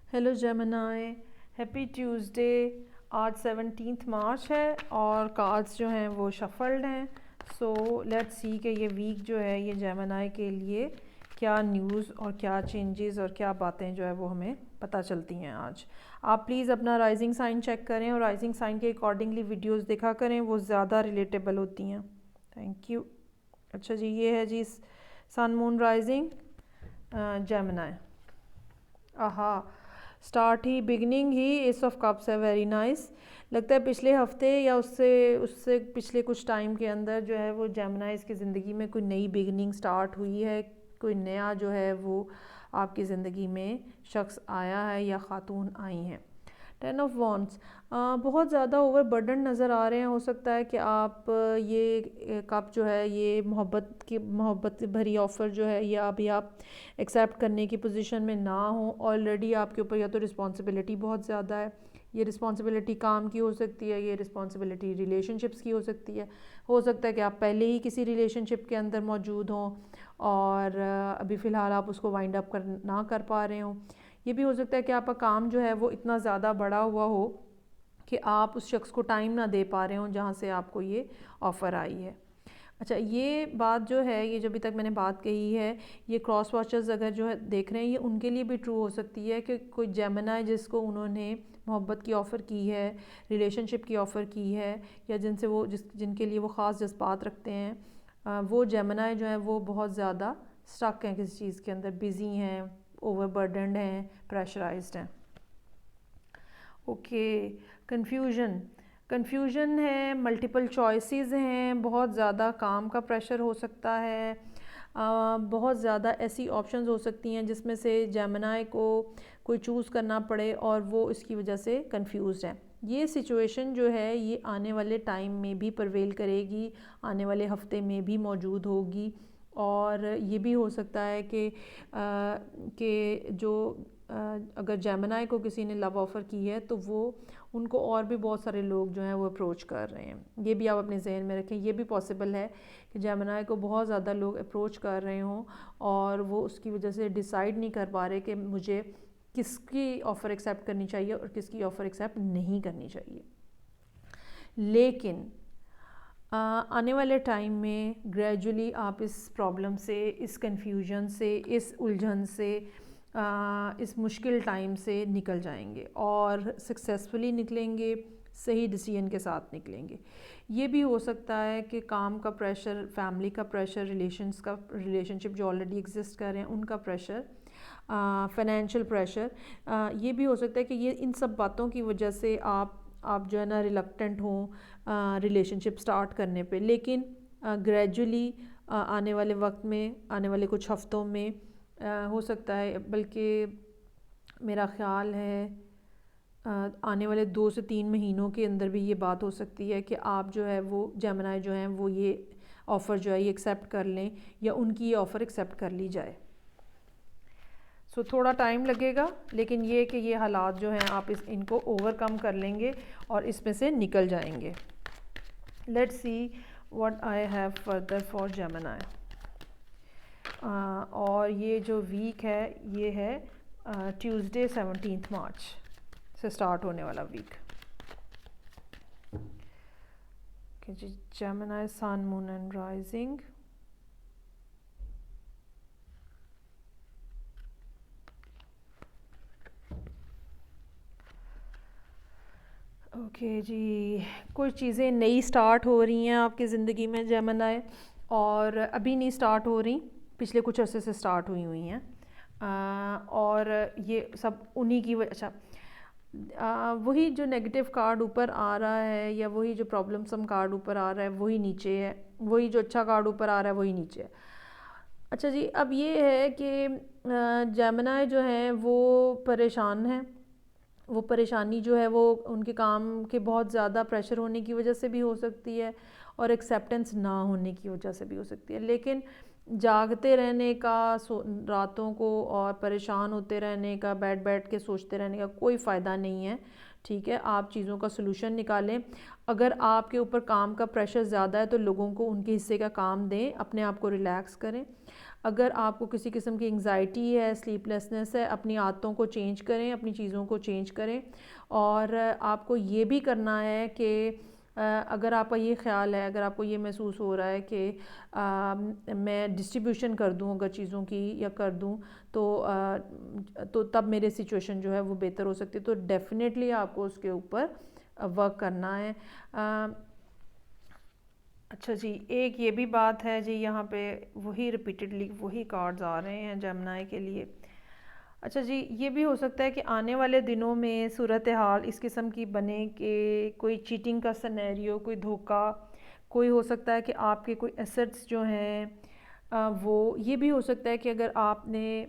Hello Gemini, happy Tuesday. आज 17 मार्च है और कार्ड्स जो हैं वो शफल्ड हैं। सो लेट्स सी कि ये वीक जो है ये जेमिनी के लिए क्या न्यूज़ और क्या चेंजेस और क्या बातें जो है वो हमें पता चलती हैं आज। आप प्लीज़ अपना राइजिंग साइन चेक करें और राइजिंग साइन के अकॉर्डिंगली वीडियोस देखा करें, वो ज़्यादा रिलेटेबल होती हैं। Thank you. अच्छा जी, ये है जी सन मून राइजिंग जेमिनी। आहा, start he beginning he S of cups है, वेरी नाइस। लगता है पिछले हफ्ते या उससे उससे पिछले कुछ टाइम के अंदर जो है वो जेमिनीज़ की ज़िंदगी में कोई नई बिगनिंग स्टार्ट हुई है, कोई नया जो है वो आपकी ज़िंदगी में शख्स आया है या खातून आई हैं। 10 ऑफ वॉन्ड्स बहुत ज़्यादा ओवर बर्डन नज़र आ रहे हैं। हो सकता है कि आप ये कप जो है ये मोहब्बत भरी ऑफ़र जो है ये अभी आप एक्सेप्ट करने की पोजीशन में ना हो। ऑलरेडी आपके ऊपर या तो रिस्पॉन्सिबिलिटी बहुत ज़्यादा है, ये रिस्पॉन्सिबिलिटी काम की हो सकती है, ये रिस्पॉन्सिबिलिटी रिलेशनशिप्स की हो सकती है। हो सकता है कि आप पहले ही किसी रिलेशनशिप के अंदर मौजूद हों और अभी फ़िलहाल आप उसको वाइंड अप ना कर पा रहे हों। ये भी हो सकता है कि आपका काम जो है वो इतना ज़्यादा बड़ा हुआ हो कि आप उस शख्स को टाइम ना दे पा रहे हों जहाँ से आपको ये ऑफ़र आई है। अच्छा, ये बात जो है ये जो अभी तक मैंने बात कही है, ये क्रॉस वॉचर्स अगर जो है देख रहे हैं, ये उनके लिए भी ट्रू हो सकती है कि कोई जेमिनी जिसको उन्होंने मोहब्बत की ऑफ़र की है, रिलेशनशिप की ऑफ़र की है, या जिनके लिए वो ख़ास जज्बात रखते हैं, वो जेमिनी जो है वो बहुत ज़्यादा स्टक हैं किसी चीज़ के अंदर, बिज़ी हैं, ओवरबर्डनड हैं, प्रेशराइज्ड हैं। ओके, कन्फ्यूजन है, मल्टीपल चॉइसेस हैं, बहुत ज़्यादा काम का प्रेशर हो सकता है, बहुत ज़्यादा ऐसी ऑप्शंस हो सकती हैं जिसमें से जेमिनी को कोई चूज़ करना पड़े और वो इसकी वजह से कंफ्यूज्ड है। ये सिचुएशन जो है ये आने वाले टाइम में भी प्रवेल करेगी, आने वाले हफ्ते में भी मौजूद होगी। और ये भी हो सकता है कि जो अगर जेमिनी को किसी ने लव ऑफ़र की है तो वो उनको और भी बहुत सारे लोग जो हैं वो अप्रोच कर रहे हैं। ये भी आप अपने जहन में रखें। ये भी पॉसिबल है कि जेमिनी को बहुत ज़्यादा लोग अप्रोच कर रहे हों और वो उसकी वजह से डिसाइड नहीं कर पा रहे कि मुझे किसकी ऑफ़र एक्सेप्ट करनी चाहिए और किसकी ऑफ़र एक्सेप्ट नहीं करनी चाहिए। लेकिन आने वाले टाइम में ग्रेजुअली आप इस प्रॉब्लम से, इस कन्फ्यूजन से, इस उलझन से, इस मुश्किल टाइम से निकल जाएंगे और सक्सेसफुली निकलेंगे, सही डिसीजन के साथ निकलेंगे। ये भी हो सकता है कि काम का प्रेशर, फैमिली का प्रेशर, रिलेशनशिप जो ऑलरेडी एग्जिस्ट कर रहे हैं उनका प्रेशर, फाइनेंशियल प्रेशर, ये भी हो सकता है कि ये इन सब बातों की वजह से आप जो है ना रिलक्टेंट हों रिलेशनशिप स्टार्ट करने पे। लेकिन ग्रेजुअली आने वाले वक्त में, आने वाले कुछ हफ्तों में हो सकता है, बल्कि मेरा ख़्याल है आने वाले 2 से 3 महीनों के अंदर भी ये बात हो सकती है कि आप जो है वो जेमिनी जो हैं वो ये ऑफ़र जो है ये एक्सेप्ट कर लें या उनकी ये ऑफ़र एक्सेप्ट कर ली जाए। सो थोड़ा टाइम लगेगा, लेकिन ये कि ये हालात जो हैं आप इनको ओवरकम कर लेंगे और इसमें से निकल जाएंगे। Let's see what I have further for Gemini. और ये जो वीक है ये है ट्यूसडे 17 मार्च से स्टार्ट होने वाला वीक। जी, Gemini sun moon and rising. Okay जी, कुछ चीज़ें नई स्टार्ट हो रही हैं आपकी ज़िंदगी में जेमिनी, और अभी नहीं स्टार्ट हो रही, पिछले कुछ अरसे से स्टार्ट हुई हैं। और ये सब उन्हीं की अच्छा, वही जो नेगेटिव कार्ड ऊपर आ रहा है या वही जो प्रॉब्लम सम कार्ड ऊपर आ रहा है वही नीचे है, वही जो अच्छा कार्ड ऊपर आ रहा है वही नीचे है। अच्छा जी, अब ये है कि जेमिनी जो हैं वो परेशान हैं। वो परेशानी जो है वो उनके काम के बहुत ज़्यादा प्रेशर होने की वजह से भी हो सकती है और एक्सेप्टेंस ना होने की वजह से भी हो सकती है। लेकिन जागते रहने का, रातों को और परेशान होते रहने का, बैठ बैठ के सोचते रहने का कोई फ़ायदा नहीं है। ठीक है, आप चीज़ों का सलूशन निकालें। अगर आपके ऊपर काम का प्रेशर ज़्यादा है तो लोगों को उनके हिस्से का काम दें, अपने आप को रिलैक्स करें। اگر آپ کو کسی قسم کی انگزائٹی ہے، سلیپ لیسنس ہے، اپنی عادتوں کو چینج کریں، اپنی چیزوں کو چینج کریں. اور آپ کو یہ بھی کرنا ہے کہ اگر آپ کا یہ خیال ہے، اگر آپ کو یہ محسوس ہو رہا ہے کہ میں ڈسٹریبیوشن کر دوں اگر چیزوں کی یا کر دوں تو تب میرے سچویشن جو ہے وہ بہتر ہو سکتی ہے، تو ڈیفینیٹلی آپ کو اس کے اوپر ورک کرنا ہے. اچھا جی، ایک یہ بھی بات ہے جی، یہاں پہ وہی ریپیٹڈلی وہی کارڈز آ رہے ہیں جیمنائی کے لیے. اچھا جی، یہ بھی ہو سکتا ہے کہ آنے والے دنوں میں صورتحال اس قسم کی بنے کہ کوئی چیٹنگ کا سینیریو، کوئی دھوکہ، کوئی ہو سکتا ہے کہ آپ کے کوئی ایسٹس جو ہیں وہ یہ بھی ہو سکتا ہے کہ اگر آپ نے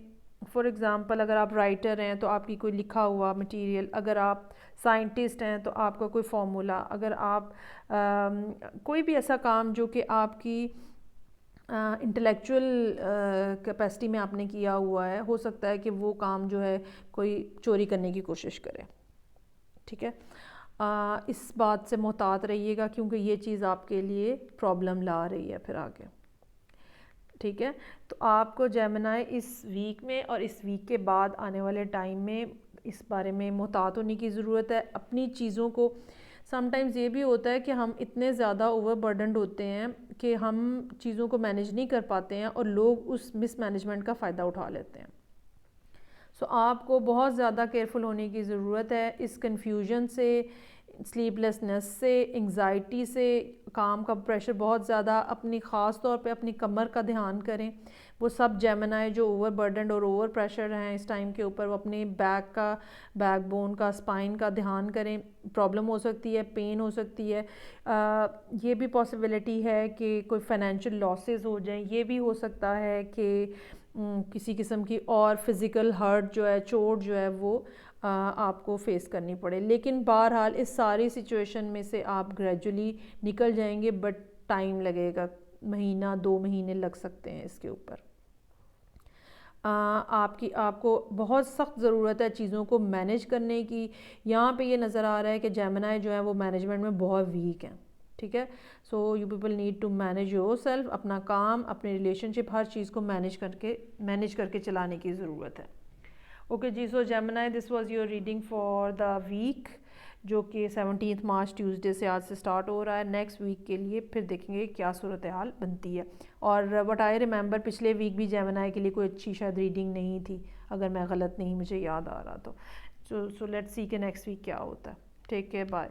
فار ایگزامپل اگر آپ رائٹر ہیں تو آپ کی کوئی لکھا ہوا مٹیریل، اگر آپ سائنٹسٹ ہیں تو آپ کا کوئی فارمولا، اگر آپ کوئی بھی ایسا کام جو کہ آپ کی انٹلیکچول کیپیسٹی میں آپ نے کیا ہوا ہے، ہو سکتا ہے کہ وہ کام جو ہے کوئی چوری کرنے کی کوشش کرے. ٹھیک ہے، اس بات سے محتاط رہیے گا کیونکہ یہ چیز آپ کے لیے پرابلم لا رہی ہے پھر آگے. ٹھیک ہے، تو آپ کو جیمنائی اس ویک میں اور اس ویک کے بعد آنے والے ٹائم میں اس بارے میں محتاط ہونے کی ضرورت ہے. اپنی چیزوں کو سم ٹائمز یہ بھی ہوتا ہے کہ ہم اتنے زیادہ اوور برڈنڈ ہوتے ہیں کہ ہم چیزوں کو مینیج نہیں کر پاتے ہیں اور لوگ اس مس مینجمنٹ کا فائدہ اٹھا لیتے ہیں. سو آپ کو بہت زیادہ کیئرفل ہونے کی ضرورت ہے اس کنفیوژن سے، سلیپ لیسنس سے، انگزائٹی سے، کام کا پریشر بہت زیادہ. اپنی خاص طور پہ اپنی کمر کا دھیان کریں. وہ سب جیمنائی جو اوور برڈنڈ اور اوور پریشر ہیں اس ٹائم کے اوپر، وہ اپنے بیک بون کا، اسپائن کا دھیان کریں. پرابلم ہو سکتی ہے، پین ہو سکتی ہے، یہ بھی پاسبلٹی ہے کہ کوئی فائنینشیل لاسز ہو جائیں، یہ بھی ہو سکتا ہے کہ کسی قسم کی اور فزیکل ہرٹ جو ہے، چوٹ جو ہے وہ آپ کو فیس کرنی پڑے. لیکن بہرحال اس ساری سچویشن میں سے آپ گریجولی نکل جائیں گے، بٹ ٹائم لگے گا، مہینہ 2 مہینے لگ سکتے ہیں اس کے اوپر. آپ کو بہت سخت ضرورت ہے چیزوں کو مینیج کرنے کی. یہاں پہ یہ نظر آ رہا ہے کہ جیمنائی جو ہے وہ مینجمنٹ میں بہت ویک ہیں. ٹھیک ہے، so you people need to manage yourself. اپنا کام، اپنی ریلیشن شپ، ہر چیز کو مینیج کر کے چلانے کی ضرورت ہے. اوکے جی، so Gemini this was your reading for the week, جو کہ 17 مارچ ٹیوزڈے سے آج سے سٹارٹ ہو رہا ہے. نیکسٹ ویک کے لیے پھر دیکھیں گے کیا صورتحال بنتی ہے. اور وٹ آئی ریممبر پچھلے ویک بھی جیمنائی کے لیے کوئی اچھی شاید ریڈنگ نہیں تھی، اگر میں غلط نہیں مجھے یاد آ رہا تو. سو لیٹس سی کہ نیکسٹ ویک کیا ہوتا ہے. Take care, bye.